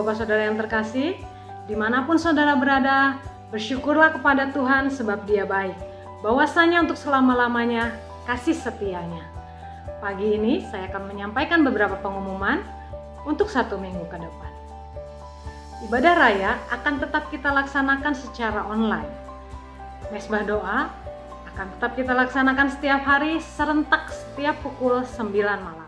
Bapak Saudara yang terkasih, dimanapun saudara berada, bersyukurlah kepada Tuhan sebab Dia baik. Bahwasanya untuk selama-lamanya kasih setianya. Pagi ini saya akan menyampaikan beberapa pengumuman untuk 1 minggu ke depan. Ibadah raya akan tetap kita laksanakan secara online. Mesbah doa akan tetap kita laksanakan setiap hari serentak setiap pukul 9 malam.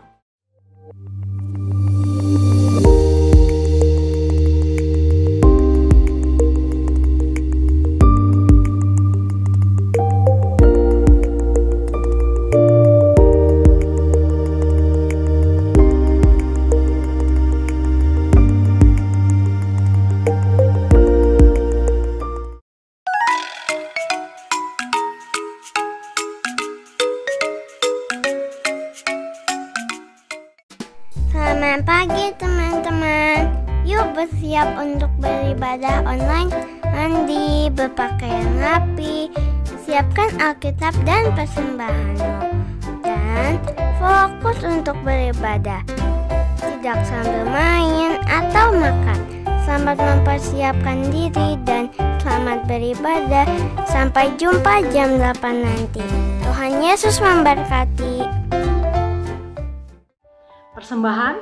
Selamat pagi teman-teman. Yuk bersiap untuk beribadah online. Mandi, berpakaian rapi, siapkan Alkitab dan persembahanmu, dan fokus untuk beribadah, tidak sambil main atau makan. Selamat mempersiapkan diri dan selamat beribadah. Sampai jumpa jam 8 nanti. Tuhan Yesus memberkati. Persembahan,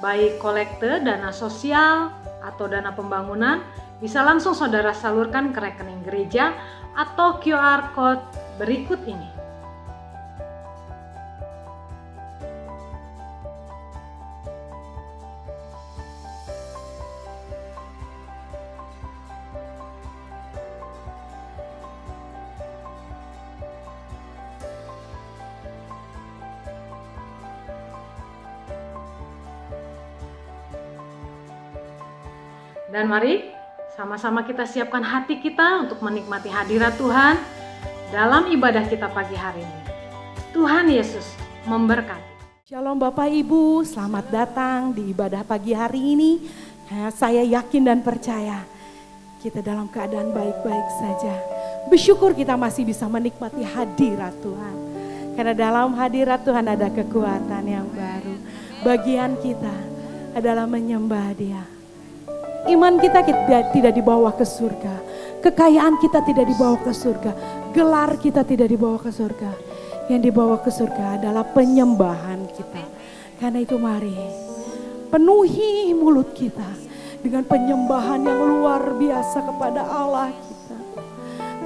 baik kolekte, dana sosial, atau dana pembangunan, bisa langsung saudara salurkan ke rekening gereja atau QR Code berikut ini. Dan mari sama-sama kita siapkan hati kita untuk menikmati hadirat Tuhan dalam ibadah kita pagi hari ini. Tuhan Yesus memberkati. Shalom Bapak Ibu, selamat datang di ibadah pagi hari ini. Saya yakin dan percaya kita dalam keadaan baik-baik saja. Bersyukur kita masih bisa menikmati hadirat Tuhan. Karena dalam hadirat Tuhan ada kekuatan yang baru. Bagian kita adalah menyembah Dia. Iman kita tidak dibawa ke surga. Kekayaan kita tidak dibawa ke surga. Gelar kita tidak dibawa ke surga. Yang dibawa ke surga adalah penyembahan kita. Karena itu mari penuhi mulut kita dengan penyembahan yang luar biasa kepada Allah kita.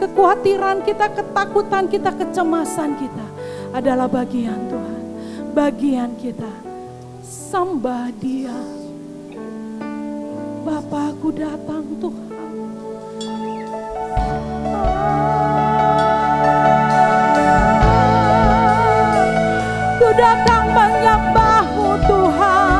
Kekhawatiran kita, ketakutan kita, kecemasan kita adalah bagian Tuhan. Bagian kita. Sembah Dia. Bapa, aku datang Tuhan. Ku datang menyembah-Mu Tuhan.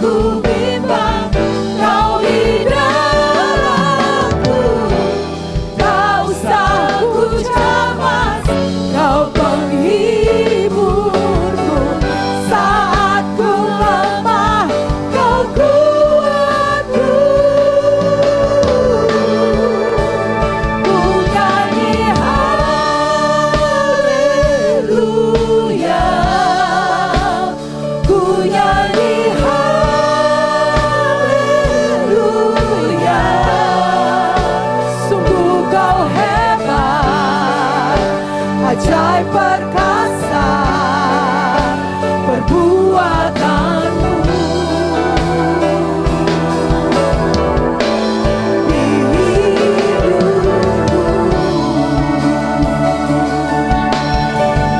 Ku bimbang, Kau di dalamku. ajaib perkasa perbuatanmu. Di hidupku.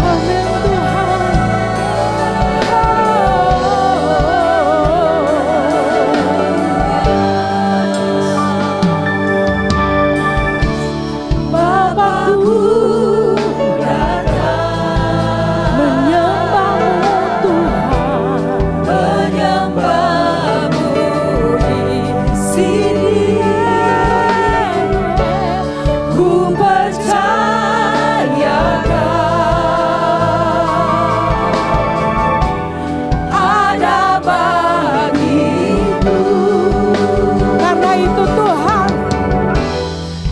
Amin Tuhan. Bapakku datang menyembahmu Tuhan, menyembahmu di sini. Ku percayakan ada bagiku. Karena itu Tuhan,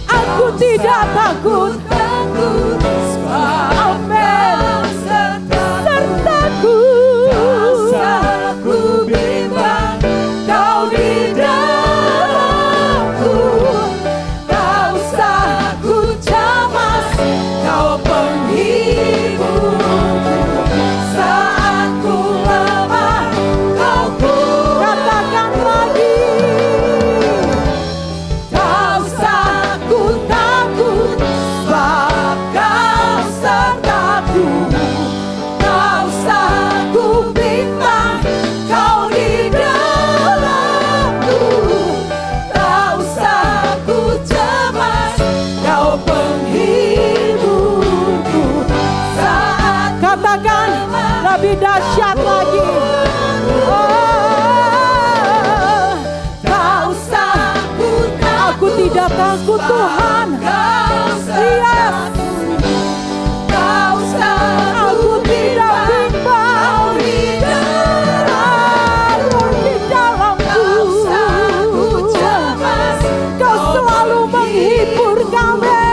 aku tidak takut, sebab Engkau sertaku. Tak ku bimbang, Kau di dalamku. Tak usah ku cemas, Kau penghiburku. Saat ku lemah, Kau kuat. Katakan lagi. Tak usah ku takut, sebab Kau sertaku. Tak usah ku bimbang, Kau di dalamku. Tak usah ku cemas, Kau penghiburku. Saat katakan lebih dahsyat lagi. Tak usah ku takut, aku tidak takut Tuhan. Yes. Tak usah aku tidak bimbang, di dalamku. Kau selalu menghibur kami.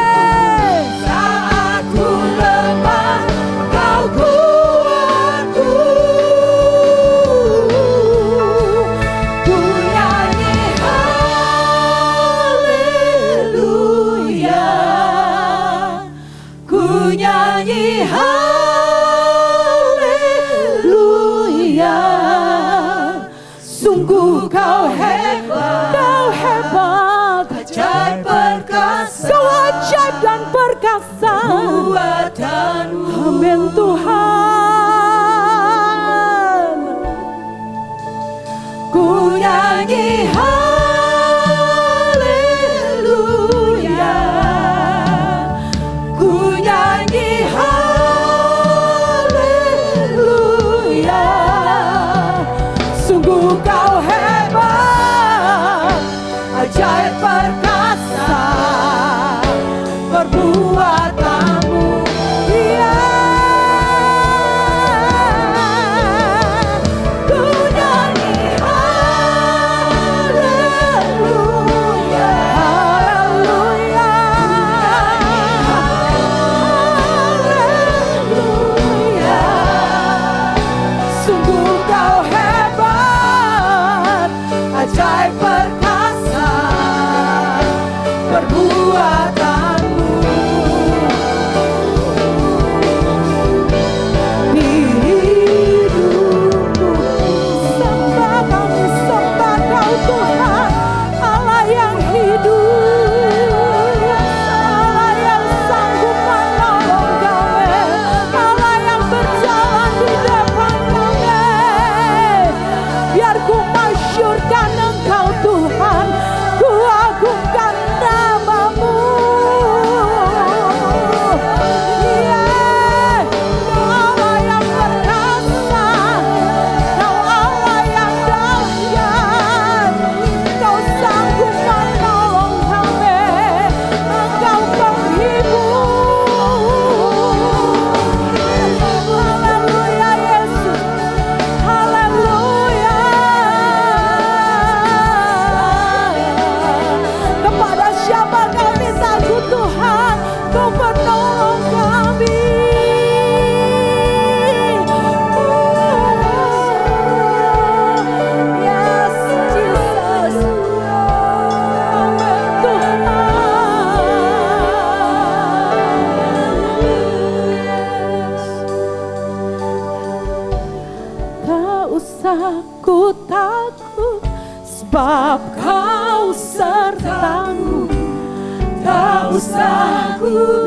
Saat ku lemah, Kau kuatku. Ku nyanyi haleluya. Ku nyanyi haleluya. Sungguh Kau hebat, Kau hebat, ajaib perkasa. Kau ajaib dan perkasa buatanmu. Amin Tuhan. Ku nyanyi haleluya. Ku nyanyi haleluya.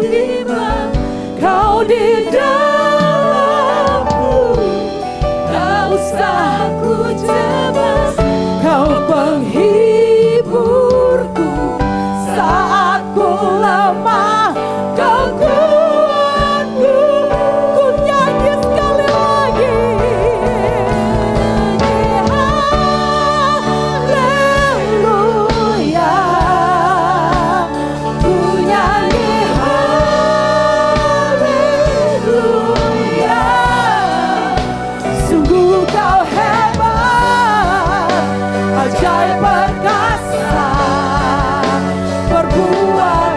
bimbang, Kau di dalamku, tak usah ku cemas. Kau penghiburku saat ku lemah, Kau kuatku. Ku nyanyi sekali lagi. Haleluya. Ku nyanyi haleluya. Sungguh Kau hebat, ajaib perkasa, berbuat.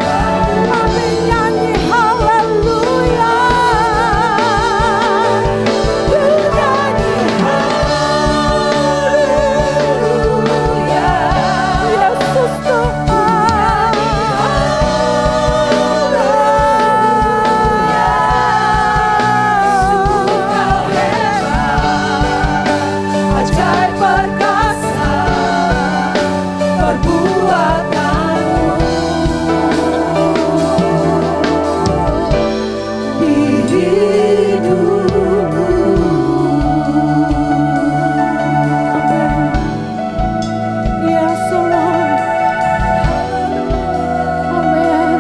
Kami nyanyi haleluya. Ku nyanyi haleluya. Yesus Tuhan. Haleluya. Sungguh Kau hebat, ajaib perkasa, perbuatanmu di hidupku. Yes, Lord. Amen.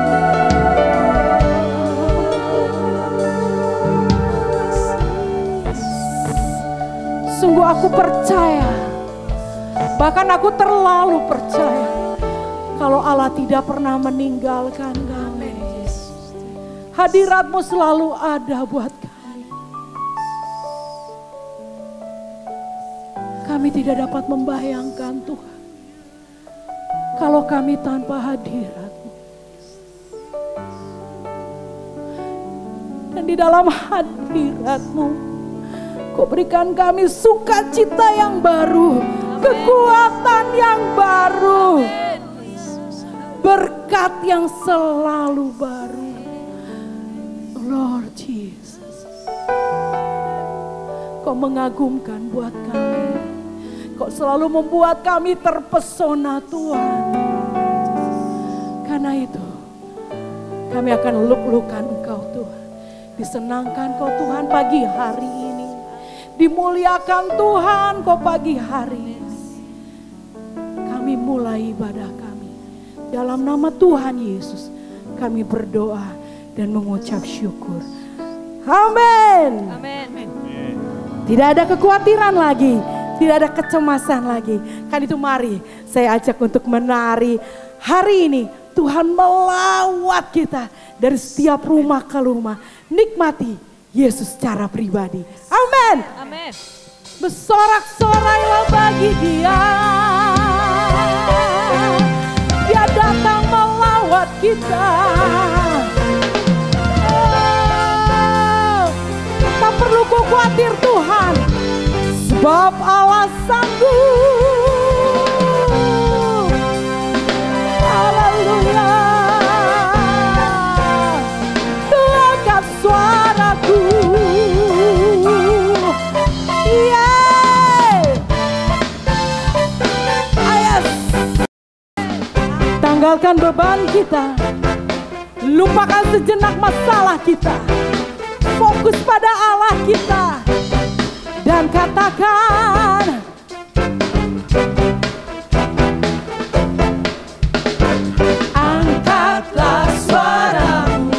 Sungguh aku percaya, bahkan aku terlalu percaya, kalau Allah tidak pernah meninggalkan kami. Hadirat-Mu selalu ada buat kami. Kami tidak dapat membayangkan Tuhan, kalau kami tanpa hadirat-Mu. Dan di dalam hadirat-Mu, Kau berikan kami sukacita yang baru, kekuatan yang baru, berkat yang selalu baru. Lord Jesus, Kau mengagumkan buat kami. Kau selalu membuat kami terpesona Tuhan. Karena itu kami akan luk-lukan Engkau Tuhan. Disenangkan Kau Tuhan pagi hari ini. Dimuliakan Tuhan Kau pagi hari ini. Kami mulai ibadah kami. Dalam nama Tuhan Yesus kami berdoa dan mengucap syukur. Amin. Amin. Tidak ada kekhawatiran lagi, tidak ada kecemasan lagi. Kan itu mari saya ajak untuk menari. Hari ini Tuhan melawat kita dari setiap rumah ke rumah. Nikmati Yesus secara pribadi. Amin. Amin. Bersorak-sorailah bagi Dia. Dia datang melawat kita. Tak perlu ku khawatir Tuhan, sebab Allah sanggup. Haleluya. Tuhan angkat suaraku. Tanggalkan beban kita, lupakan sejenak masalah kita, fokus pada Allah kita, dan katakan, angkatlah suaramu,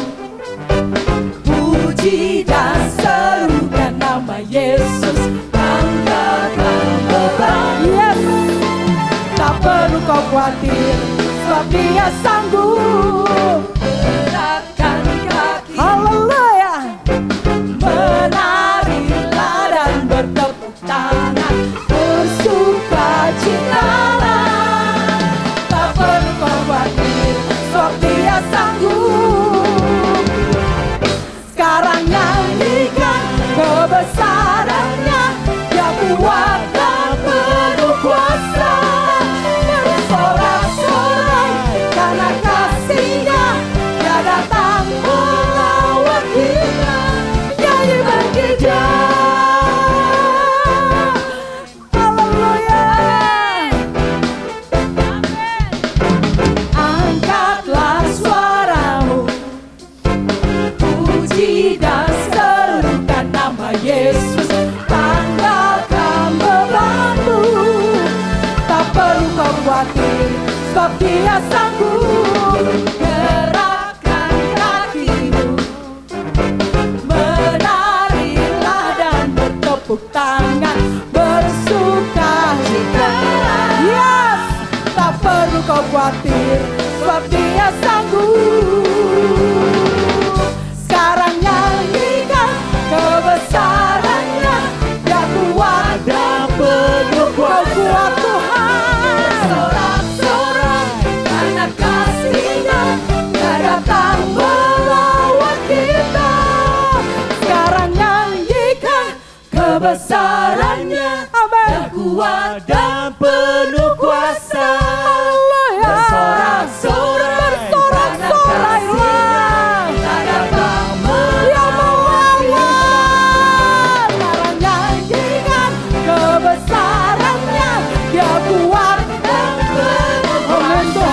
puji dan serukan nama Yesus. Angkatlah beban, yes, tak perlu kau khawatir, sebab Dia sanggup. Beratkan kaki, haleluya. Menarilah dan bertepuk tangan, bersukacitalah. Tak perlu kau khawatir, sebab Dia sanggup. Sekarang nyanyikan kebesarannya, Dia kuat dan penuh kuasa. Bersorak-sorai karena kasih-Nya dia sanggup. Gerakkan kakimu, menarilah dan bertepuk tangan, bersuka cita. Yes, tak perlu kau khawatir, sebab dia sanggup. Sekarang nyanyikan kebesarannya, dia kuat dan penuh kuasa. Kau kuat Tuhan, sorak-sorai karena kasih-Nya, Dia datang melawan kita. Sekarang nyanyikan kebesarannya, Dia kuat dan penuh kuasa. Bersorak-sorai karena kasih-Nya, Dia datang melawan kita. Sekarang nyanyikan kebesarannya, Dia kuat dan penuh kuasa.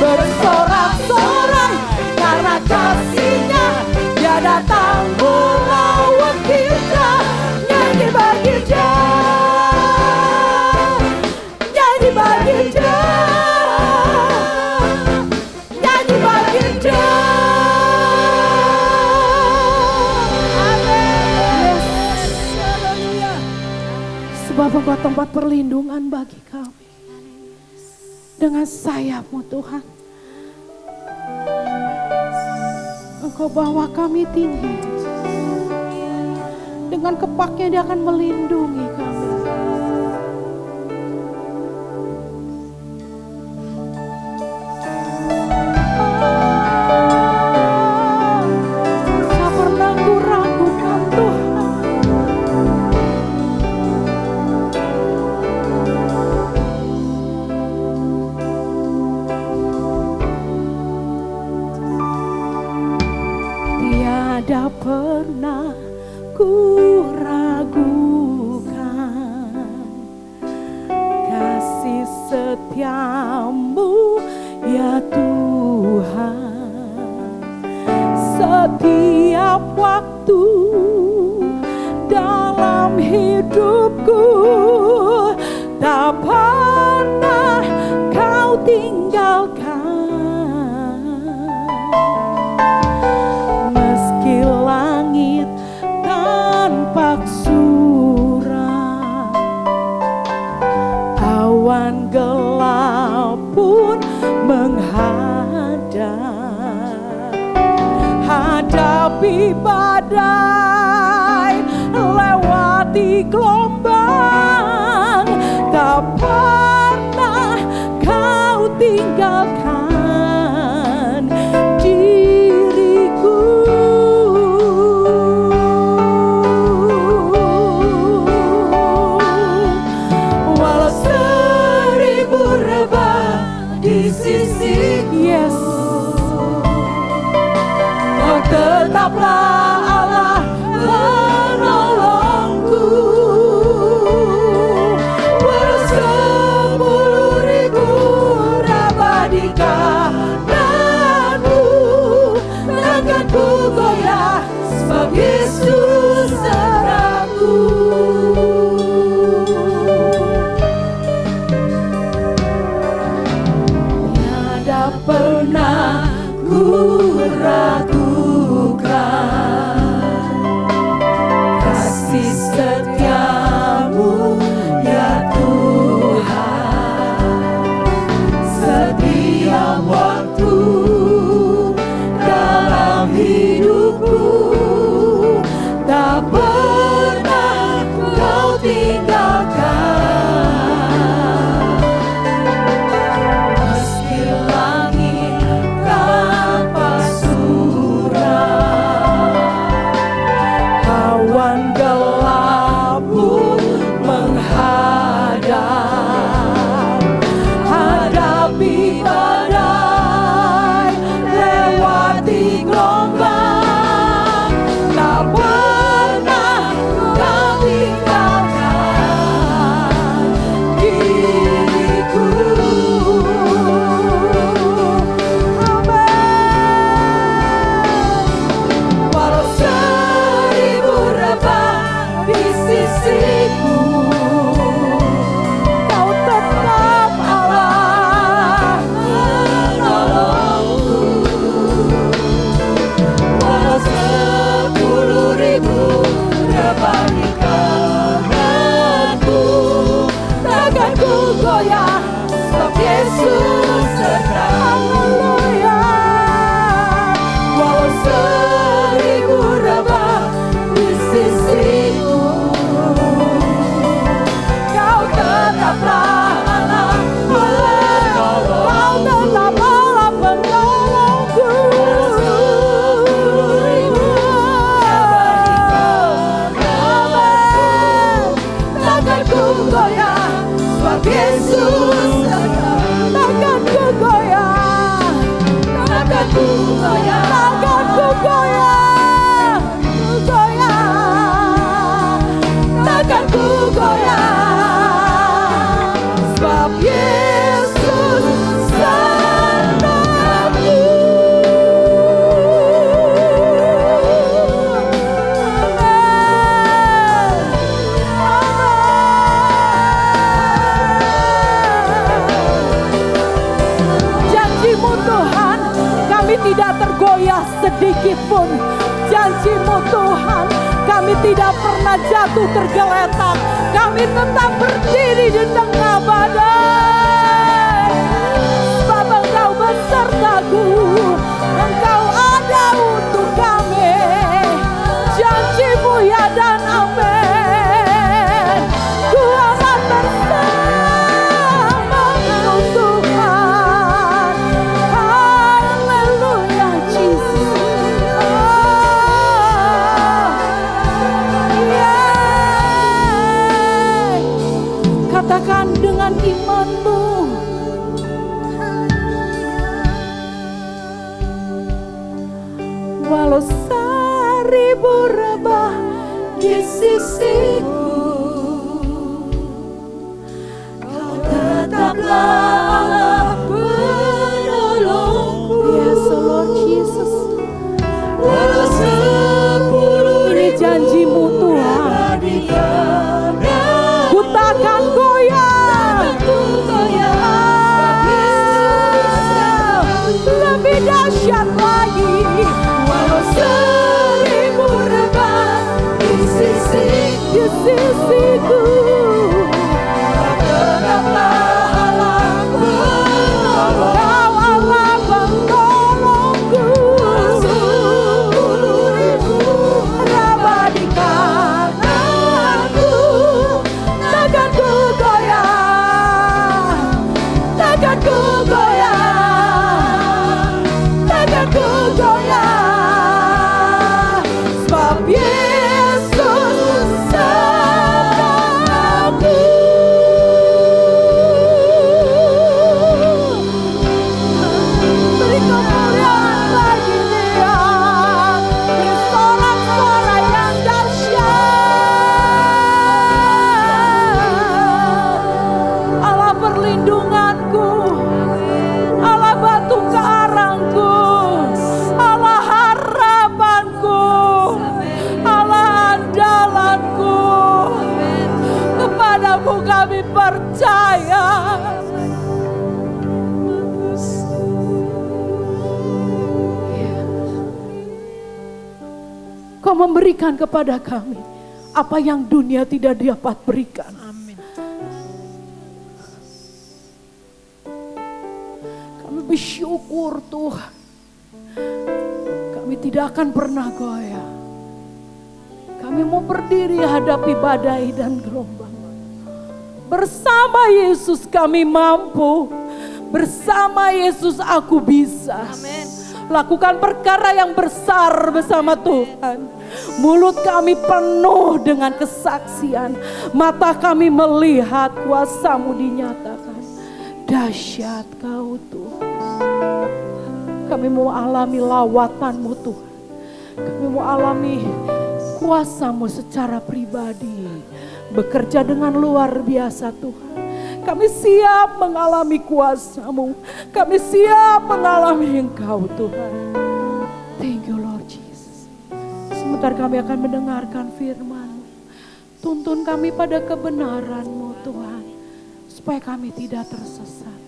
Bersorak-sorai karena kasih-Nya, Dia datang melawan kita. Nyanyi bagi Dia, nyanyi bagi Dia, nyanyi bagi Dia. Sebab Engkau tempat perlindungan bagi kami. Dengan sayap-Mu Tuhan, Engkau bawa kami tinggi. Dengan kepaknya Dia akan melindungi kami. Tak pernah ku ragukan Tuhan. Tiada pernah ku ragukan kasih setia-Mu ya Tuhan. Setiap waktu dalam hidupku tak pernah Kau tinggalkan. Meski langit tampak suram, awan gelap pun menghadap. Hadapi badai, lewati gelombang, tak pernah Kau tinggalkan diriku. Walau 1000 rebah di sisiku, yes, Kau tetaplah Allah penolongku. Walau 10.000 rebah di kananmu, takkan ku goyah, sebab Yesus sertaku. Tiada pernah ku ragukan kasih setia-Mu ya Tuhan. Setiap waktu dalam hidupku Tuhan, kami tidak pernah jatuh tergeletak. Kami tetap berdiri di tengah badai. Sebab Engkau besertaku, Engkau ada untuk kami. Janji-Mu ya dan amin. Ku aman bersama-Mu Tuhan. Haleluya Jesus. Katakan dengan imanmu, walau seribu rebah di sisiku, Kau tetaplah penolongku. Yes, Lord Jesus. Walau sepuluh ini janji-Mu Tuhan, ku takkan goyah, lebih dahsyat lagi. Walau seribu rebah di sisiku, tetaplah Allah penolongku. Kau Allah penolongku. Rabah di kananku, takkan ku goyah, takkan ku goyah, takkan ku goyah. Sebab Yesus sertaku. Beri kemuliaan bagi Dia, beri sorak-sorai yang dahsyat. Allah perlindunganku, Allah batu karangku, Allah harapanku, Allah andalanku. Kepadamu kami percaya. Kau memberikan kepada kami apa yang dunia tidak dapat berikan. Amin. Kami bersyukur Tuhan. Kami tidak akan pernah goyah. Kami mau berdiri hadapi badai dan gelombang. Bersama Yesus kami mampu. Bersama Yesus aku bisa. Amin. Lakukan perkara yang besar bersama Tuhan. Mulut kami penuh dengan kesaksian. Mata kami melihat kuasa-Mu dinyatakan. Dahsyat Kau Tuhan. Kami mau alami lawatan-Mu Tuhan. Kami mau alami kuasa-Mu secara pribadi. Bekerja dengan luar biasa Tuhan. Kami siap mengalami kuasa-Mu. Kami siap mengalami Engkau Tuhan. Thank you Lord Jesus. Sebentar kami akan mendengarkan firman-Mu. Tuntun kami pada kebenaran-Mu Tuhan. Supaya kami tidak tersesat.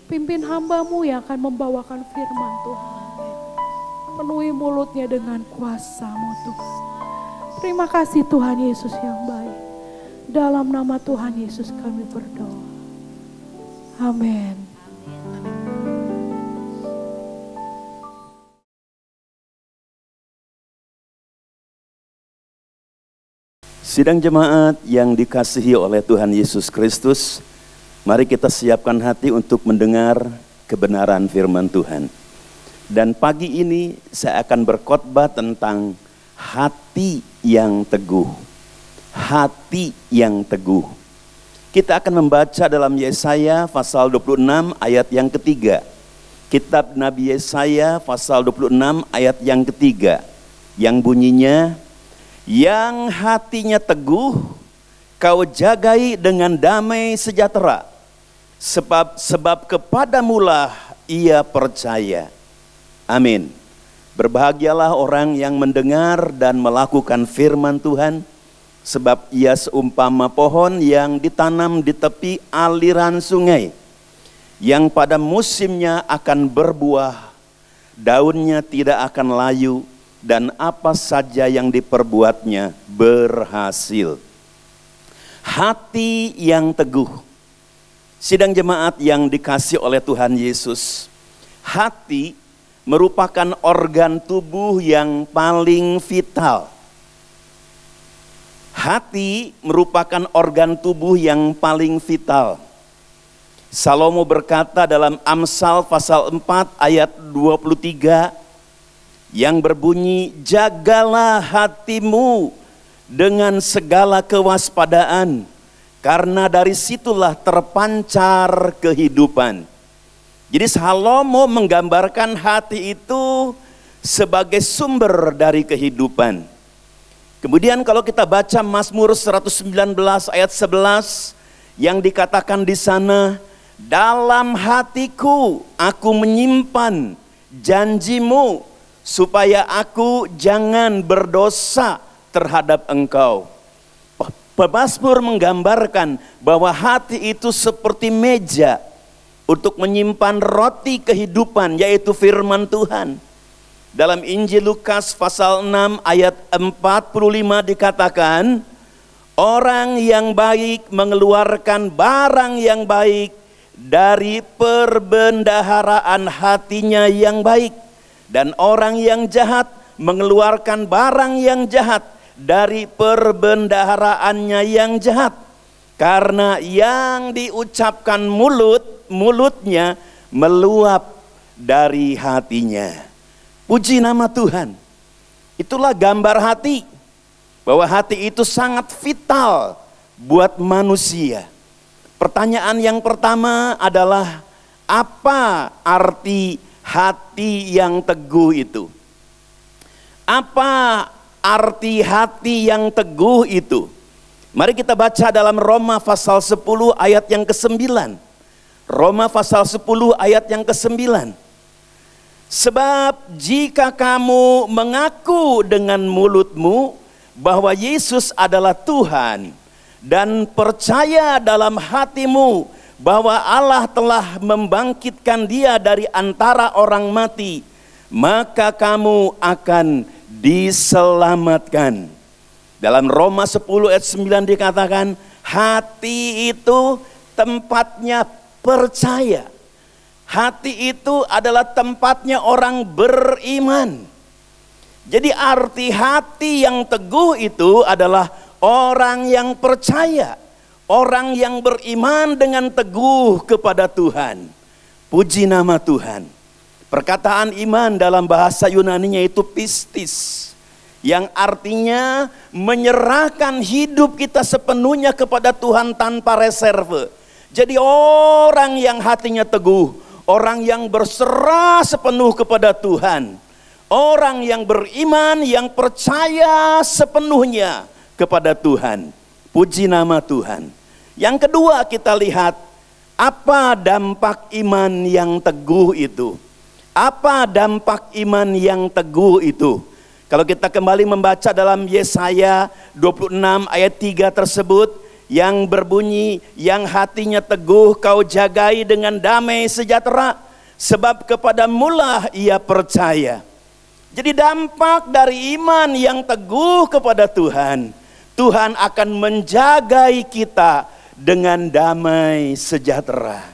Pimpin hamba-Mu yang akan membawakan firman Tuhan. Penuhi mulutnya dengan kuasa-Mu Tuhan. Terima kasih Tuhan Yesus yang baik. Dalam nama Tuhan Yesus kami berdoa. Amin. Sidang jemaat yang dikasihi oleh Tuhan Yesus Kristus, mari kita siapkan hati untuk mendengar kebenaran firman Tuhan. Dan pagi ini saya akan berkhotbah tentang hati yang teguh. Hati yang teguh. Kita akan membaca dalam Yesaya pasal 26 ayat yang ketiga. Kitab Nabi Yesaya pasal 26 ayat yang ketiga. Yang bunyinya, yang hatinya teguh, kau jagai dengan damai sejahtera. Sebab kepadamulah ia percaya. Amin. Berbahagialah orang yang mendengar dan melakukan firman Tuhan. Sebab ia seumpama pohon yang ditanam di tepi aliran sungai, yang pada musimnya akan berbuah, daunnya tidak akan layu, dan apa saja yang diperbuatnya berhasil. Hati yang teguh. Sidang jemaat yang dikasih oleh Tuhan Yesus, hati merupakan organ tubuh yang paling vital. Hati merupakan organ tubuh yang paling vital. Salomo berkata dalam Amsal pasal 4 ayat 23 yang berbunyi, jagalah hatimu dengan segala kewaspadaan, karena dari situlah terpancar kehidupan. Jadi Salomo menggambarkan hati itu sebagai sumber dari kehidupan. Kemudian kalau kita baca Mazmur 119 ayat 11 yang dikatakan di sana, dalam hatiku aku menyimpan janjimu supaya aku jangan berdosa terhadap engkau. Pemazmur menggambarkan bahwa hati itu seperti meja untuk menyimpan roti kehidupan, yaitu firman Tuhan. Dalam Injil Lukas pasal 6 ayat 45 dikatakan, orang yang baik mengeluarkan barang yang baik dari perbendaharaan hatinya yang baik, dan orang yang jahat mengeluarkan barang yang jahat dari perbendaharaannya yang jahat. Karena yang diucapkan mulutnya meluap dari hatinya. Puji nama Tuhan. Itulah gambar hati, bahwa hati itu sangat vital buat manusia. Pertanyaan yang pertama adalah, apa arti hati yang teguh itu? Apa arti hati yang teguh itu? Mari kita baca dalam Roma pasal 10 ayat yang ke-9. Roma pasal 10 ayat yang ke-9. Sebab jika kamu mengaku dengan mulutmu bahwa Yesus adalah Tuhan, dan percaya dalam hatimu bahwa Allah telah membangkitkan dia dari antara orang mati, maka kamu akan diselamatkan. Dalam Roma 10 ayat 9 dikatakan, hati itu tempatnya percaya. Hati itu adalah tempatnya orang beriman. Jadi arti hati yang teguh itu adalah orang yang percaya, orang yang beriman dengan teguh kepada Tuhan. Puji nama Tuhan. Perkataan iman dalam bahasa Yunaninya itu pistis, yang artinya menyerahkan hidup kita sepenuhnya kepada Tuhan tanpa reserve. Jadi orang yang hatinya teguh, orang yang berserah sepenuh kepada Tuhan, orang yang beriman, yang percaya sepenuhnya kepada Tuhan. Puji nama Tuhan. Yang kedua kita lihat, apa dampak iman yang teguh itu? Apa dampak iman yang teguh itu? Kalau kita kembali membaca dalam Yesaya 26 ayat 3 tersebut, yang berbunyi, yang hatinya teguh kau jagai dengan damai sejahtera, sebab kepadamulah ia percaya. Jadi dampak dari iman yang teguh kepada Tuhan, Tuhan akan menjagai kita dengan damai sejahtera.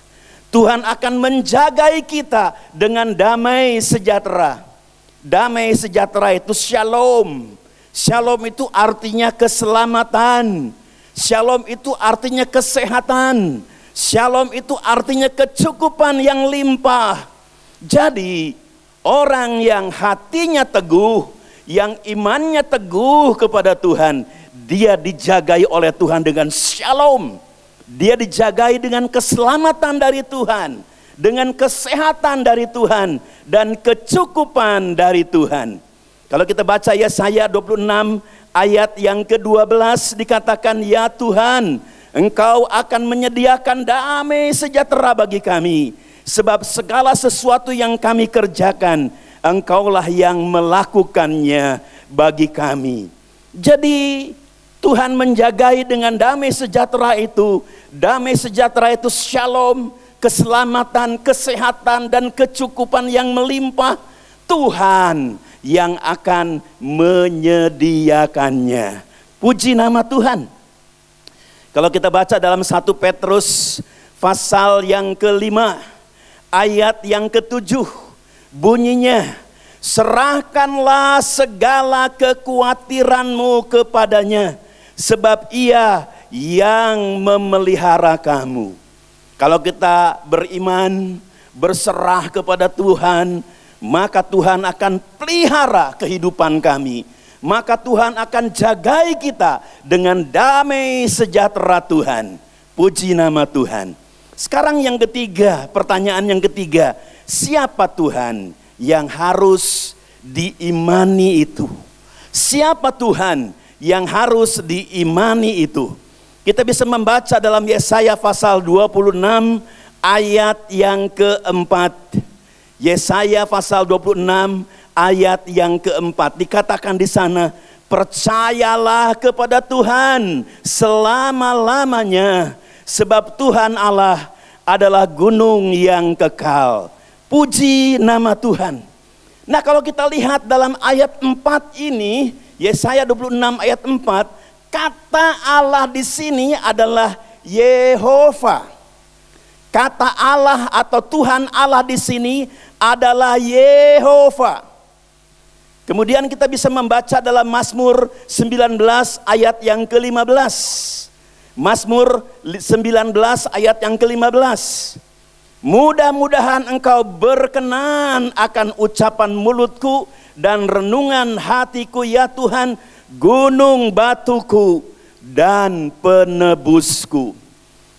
Tuhan akan menjagai kita dengan damai sejahtera. Damai sejahtera itu shalom. Shalom itu artinya keselamatan. Shalom itu artinya kesehatan. Shalom itu artinya kecukupan yang limpah. Jadi orang yang hatinya teguh, yang imannya teguh kepada Tuhan, dia dijagai oleh Tuhan dengan shalom. Dia dijagai dengan keselamatan dari Tuhan, dengan kesehatan dari Tuhan, dan kecukupan dari Tuhan. Kalau kita baca Yesaya 26 ayat yang ke-12 dikatakan, ya Tuhan, Engkau akan menyediakan damai sejahtera bagi kami, sebab segala sesuatu yang kami kerjakan, Engkaulah yang melakukannya bagi kami. Jadi Tuhan menjagai dengan damai sejahtera itu. Damai sejahtera itu shalom, keselamatan, kesehatan, dan kecukupan yang melimpah. Tuhan yang akan menyediakannya. Puji nama Tuhan. Kalau kita baca dalam 1 Petrus pasal yang ke-5 ayat yang ke-7 bunyinya, serahkanlah segala kekhawatiranmu kepadanya, sebab Ia yang memelihara kamu. Kalau kita beriman, berserah kepada Tuhan, maka Tuhan akan pelihara kehidupan kami. Maka Tuhan akan jagai kita dengan damai sejahtera Tuhan. Puji nama Tuhan. Sekarang yang ketiga, pertanyaan yang ketiga, siapa Tuhan yang harus diimani itu? Siapa Tuhan yang harus diimani itu? Kita bisa membaca dalam Yesaya pasal 26 ayat yang keempat. Yesaya pasal 26 ayat yang keempat, dikatakan di sana, percayalah kepada Tuhan selama-lamanya, sebab Tuhan Allah adalah gunung yang kekal. Puji nama Tuhan. Nah, kalau kita lihat dalam ayat 4 ini, Yesaya 26 ayat 4, kata Allah di sini adalah Yehova. Kata Allah atau Tuhan Allah di sini adalah Yehova. Kemudian kita bisa membaca dalam Mazmur 19 ayat yang ke-15. Mazmur 19 ayat yang ke-15. Mudah-mudahan engkau berkenan akan ucapan mulutku dan renungan hatiku, ya Tuhan, gunung batuku dan penebusku.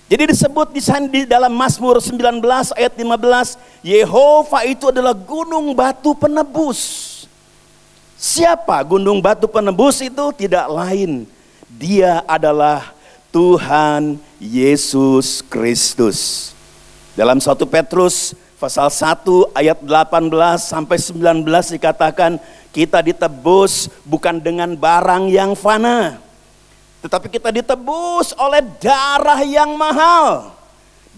Jadi disebut di dalam Mazmur 19 ayat 15, Yehova itu adalah gunung batu penebus. Siapa gunung batu penebus itu? Tidak lain, Dia adalah Tuhan Yesus Kristus. Dalam 1 Petrus pasal 1 ayat 18 sampai 19 dikatakan, kita ditebus bukan dengan barang yang fana, tetapi kita ditebus oleh darah yang mahal,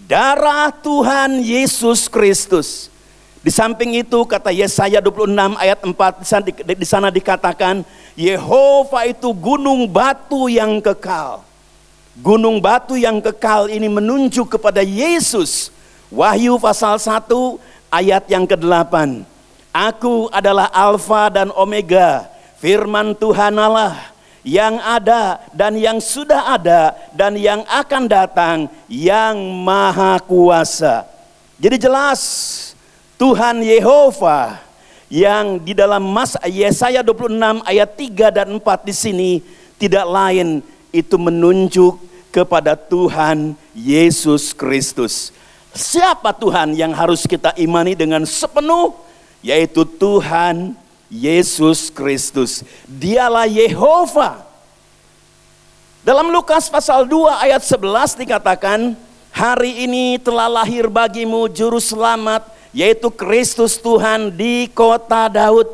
darah Tuhan Yesus Kristus. Di samping itu kata Yesaya 26 ayat 4 di sana dikatakan, Yehova itu gunung batu yang kekal. Gunung batu yang kekal ini menunjuk kepada Yesus. Wahyu pasal 1 ayat yang ke-8. Aku adalah Alfa dan Omega, firman Tuhan Allah, yang ada dan yang sudah ada dan yang akan datang, yang maha kuasa. Jadi jelas Tuhan Yehova yang di dalam Yesaya 26 ayat 3 dan 4 di sini tidak lain, itu menunjuk kepada Tuhan Yesus Kristus. Siapa Tuhan yang harus kita imani dengan sepenuh? Yaitu Tuhan Yesus Kristus. Dialah Yehova. Dalam Lukas pasal 2 ayat 11 dikatakan, hari ini telah lahir bagimu juru selamat, yaitu Kristus Tuhan di kota Daud.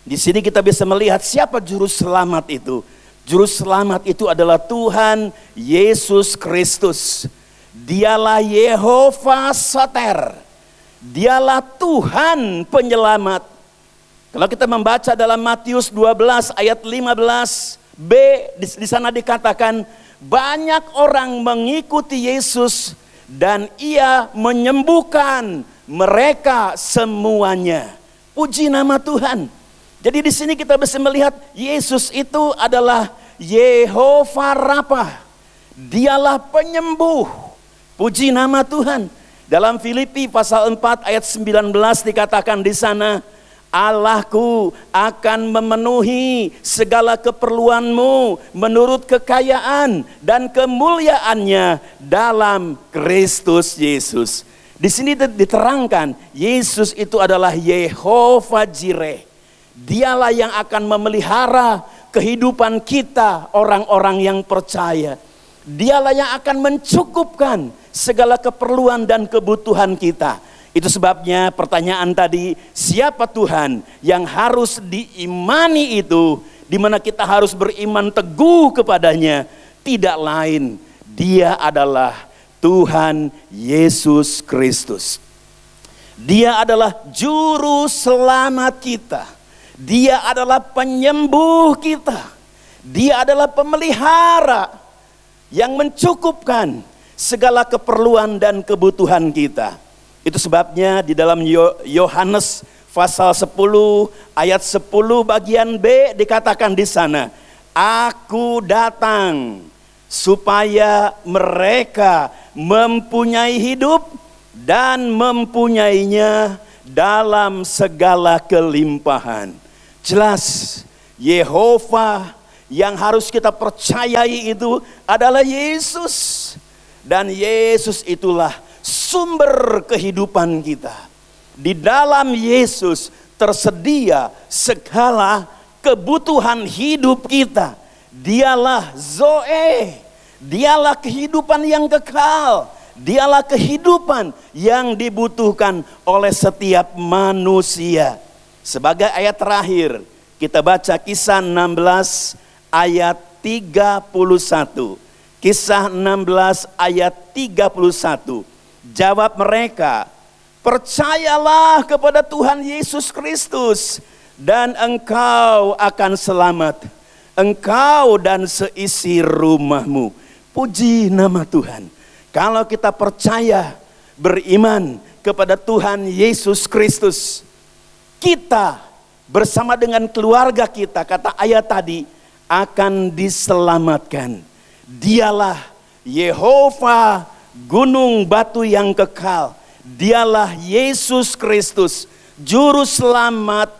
Di sini kita bisa melihat siapa juru selamat itu. Juru selamat itu adalah Tuhan Yesus Kristus. Dialah Yehova Soter. Dialah Tuhan penyelamat. Kalau kita membaca dalam Matius 12 ayat 15b, di sana dikatakan, banyak orang mengikuti Yesus dan Ia menyembuhkan mereka semuanya. Puji nama Tuhan. Jadi di sini kita bisa melihat Yesus itu adalah Yehova Rafa. Dialah penyembuh. Puji nama Tuhan. Dalam Filipi pasal 4 ayat 19 dikatakan di sana, Allahku akan memenuhi segala keperluanmu menurut kekayaan dan kemuliaannya dalam Kristus Yesus. Di sini diterangkan Yesus itu adalah Yehova Jireh. Dialah yang akan memelihara kehidupan kita, orang-orang yang percaya. Dialah yang akan mencukupkan segala keperluan dan kebutuhan kita. Itu sebabnya pertanyaan tadi, siapa Tuhan yang harus diimani itu, di mana kita harus beriman teguh kepadanya? Tidak lain, Dia adalah Tuhan Yesus Kristus. Dia adalah juru selamat kita. Dia adalah penyembuh kita. Dia adalah pemelihara yang mencukupkan segala keperluan dan kebutuhan kita. Itu sebabnya di dalam Yohanes pasal 10 ayat 10 bagian B dikatakan di sana, Aku datang supaya mereka mempunyai hidup dan mempunyainya dalam segala kelimpahan. Jelas, Yehova yang harus kita percayai itu adalah Yesus. Dan Yesus itulah sumber kehidupan kita. Di dalam Yesus tersedia segala kebutuhan hidup kita. Dialah Zoe, dialah kehidupan yang kekal, dialah kehidupan yang dibutuhkan oleh setiap manusia. Sebagai ayat terakhir, kita baca Kisah 16 ayat 31. Kisah 16 ayat 31. Jawab mereka, percayalah kepada Tuhan Yesus Kristus dan engkau akan selamat. Engkau dan seisi rumahmu. Puji nama Tuhan. Kalau kita percaya, beriman kepada Tuhan Yesus Kristus, kita bersama dengan keluarga kita, kata ayat tadi, akan diselamatkan. Dialah Yehova, gunung batu yang kekal. Dialah Yesus Kristus, juru selamat,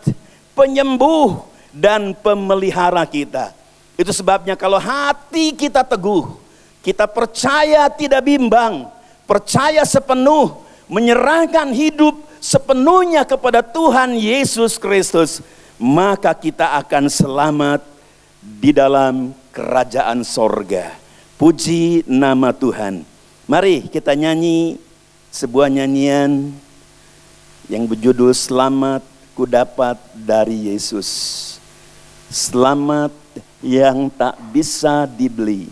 penyembuh, dan pemelihara kita. Itu sebabnya kalau hati kita teguh, kita percaya tidak bimbang, percaya sepenuh, menyerahkan hidup sepenuhnya kepada Tuhan Yesus Kristus, maka kita akan selamat di dalam kerajaan sorga. Puji nama Tuhan. Mari kita nyanyi sebuah nyanyian yang berjudul Selamat Ku Dapat dari Yesus. Selamat yang tak bisa dibeli.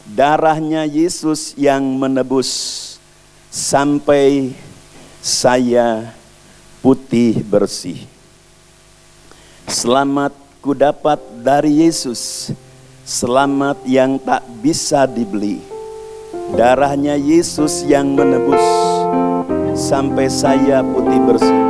Darahnya Yesus yang menebus sampai saya putih bersih. Selamat ku dapat dari Yesus. Selamat yang tak bisa dibeli. Darahnya Yesus yang menebus sampai saya putih bersih.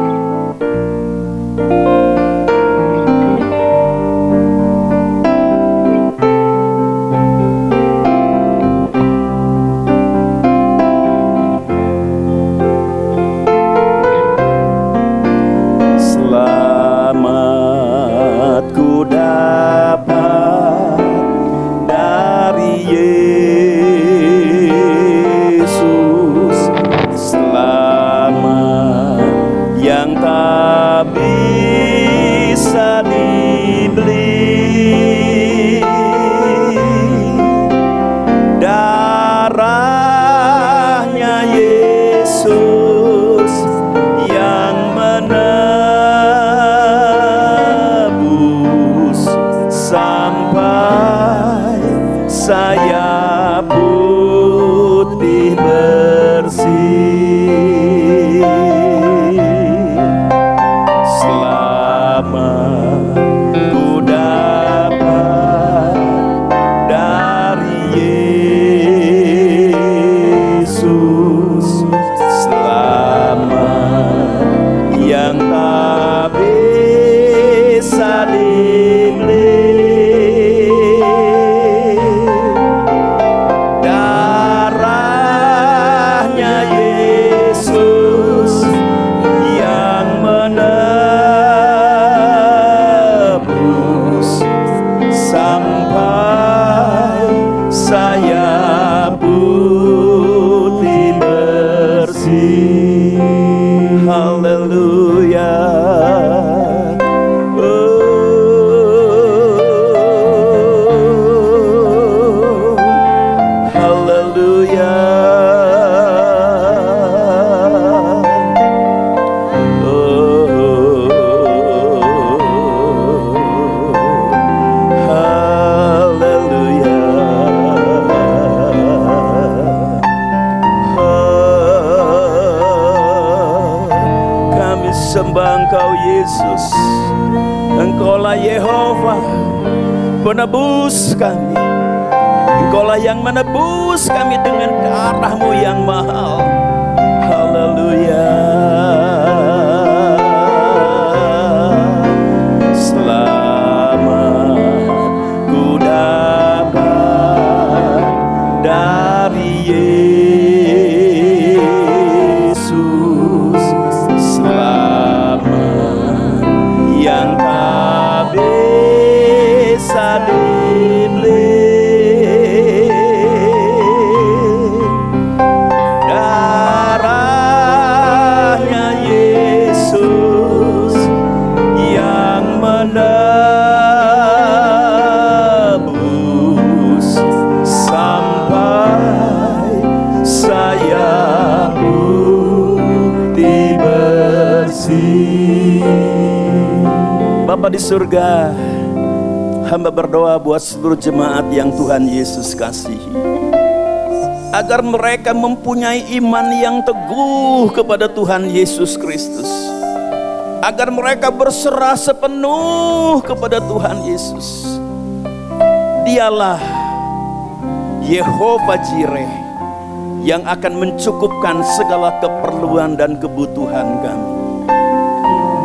Sembah Engkau Yesus. Engkaulah Yehova, penebus kami. Engkaulah yang menebus kami dengan darah-Mu yang mahal. Haleluya. Selamat ku dapat dari Yesus. Selamat yang tak bisa dibeli. Bapa di surga, hamba berdoa buat seluruh jemaat yang Tuhan Yesus kasihi, agar mereka mempunyai iman yang teguh kepada Tuhan Yesus Kristus, agar mereka berserah sepenuh kepada Tuhan Yesus. Dialah Yehova Jireh yang akan mencukupkan segala keperluan dan kebutuhan kami.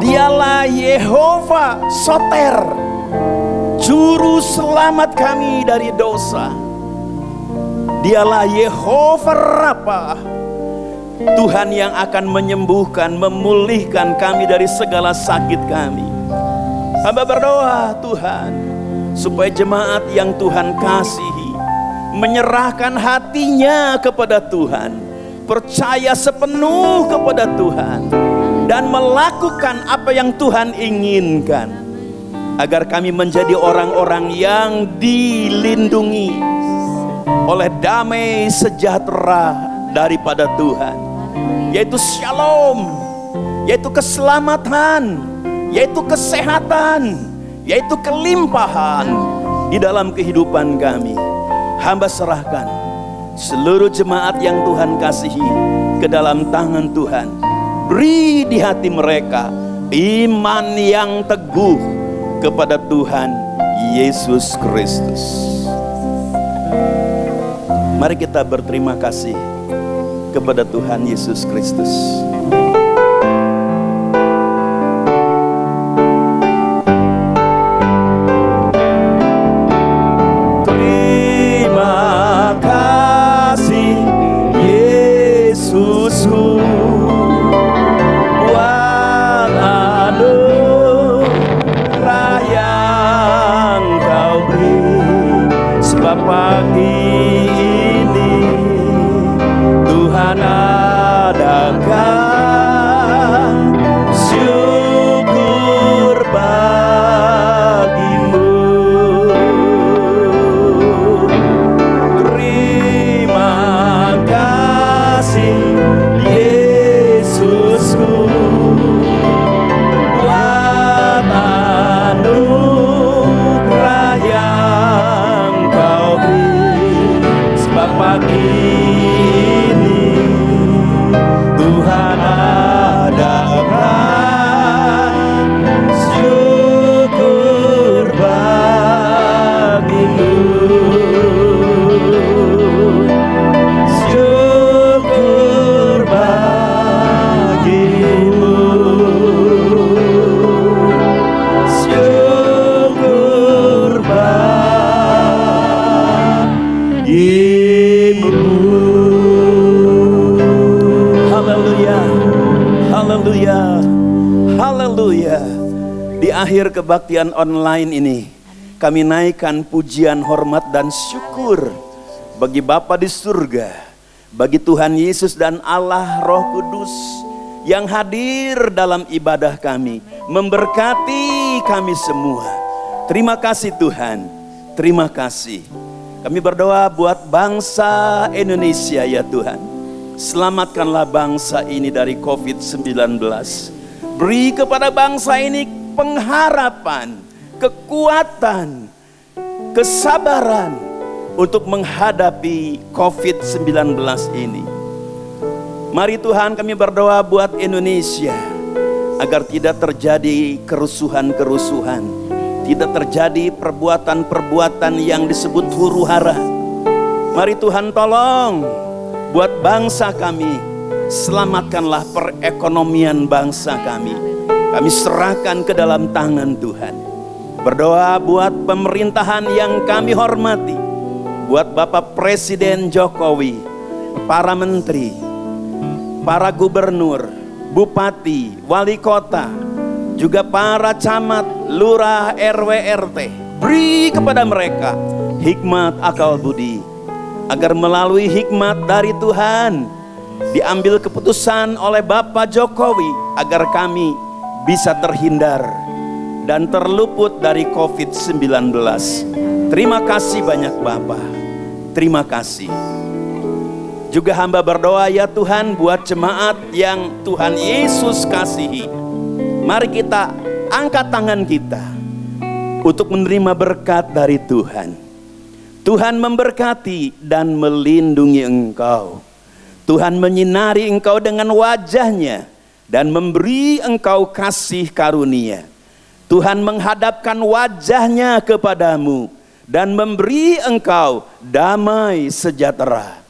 Dialah Yehova Soter, juru selamat kami dari dosa. Dialah Yehova Rafa, Tuhan yang akan menyembuhkan, memulihkan kami dari segala sakit kami. Hamba berdoa Tuhan, supaya jemaat yang Tuhan kasihi menyerahkan hatinya kepada Tuhan, percaya sepenuh kepada Tuhan, dan melakukan apa yang Tuhan inginkan, agar kami menjadi orang-orang yang dilindungi oleh damai sejahtera daripada Tuhan, yaitu shalom, yaitu keselamatan, yaitu kesehatan, yaitu kelimpahan di dalam kehidupan kami. Hamba serahkan seluruh jemaat yang Tuhan kasihi ke dalam tangan Tuhan. Beri di hati mereka iman yang teguh kepada Tuhan Yesus Kristus. Mari kita berterima kasih kepada Tuhan Yesus Kristus. Terima kasih Yesusku, pagi ini Tuhan adakan syukur bagimu. Terima kasih Yesusku, buat anugerah yang Kau beri. Sebab pagi ini Tuhan adakan syukur bagimu. Syukur bagimu. Syukur bagimu. Haleluya, haleluya, haleluya. Di akhir kebaktian online ini, kami naikkan pujian, hormat, dan syukur bagi Bapa di surga, bagi Tuhan Yesus dan Allah Roh Kudus yang hadir dalam ibadah kami, memberkati kami semua. Terima kasih Tuhan, terima kasih. Kami berdoa buat bangsa Indonesia ya Tuhan. Selamatkanlah bangsa ini dari COVID-19. Beri kepada bangsa ini pengharapan, kekuatan, kesabaran untuk menghadapi COVID-19 ini. Mari Tuhan, kami berdoa buat Indonesia agar tidak terjadi kerusuhan-kerusuhan, tidak terjadi perbuatan-perbuatan yang disebut huru hara. Mari Tuhan tolong buat bangsa kami, selamatkanlah perekonomian bangsa kami. Kami serahkan ke dalam tangan Tuhan. Berdoa buat pemerintahan yang kami hormati, buat Bapak Presiden Jokowi, para menteri, para gubernur, bupati, wali kota, juga para camat, lurah, RW, RT. Beri kepada mereka hikmat akal budi, agar melalui hikmat dari Tuhan diambil keputusan oleh Bapak Jokowi, agar kami bisa terhindar dan terluput dari COVID-19. Terima kasih banyak Bapak, terima kasih. Juga hamba berdoa ya Tuhan buat jemaat yang Tuhan Yesus kasihi. Mari kita angkat tangan kita untuk menerima berkat dari Tuhan. Tuhan memberkati dan melindungi engkau. Tuhan menyinari engkau dengan wajah-Nya dan memberi engkau kasih karunia. Tuhan menghadapkan wajah-Nya kepadamu dan memberi engkau damai sejahtera.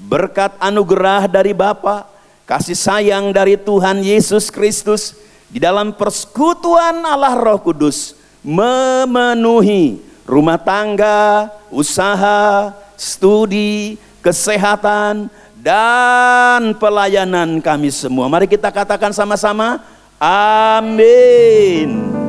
Berkat anugerah dari Bapa, kasih sayang dari Tuhan Yesus Kristus, di dalam persekutuan Allah Roh Kudus memenuhi rumah tangga, usaha, studi, kesehatan, dan pelayanan kami semua. Mari kita katakan sama-sama, amin.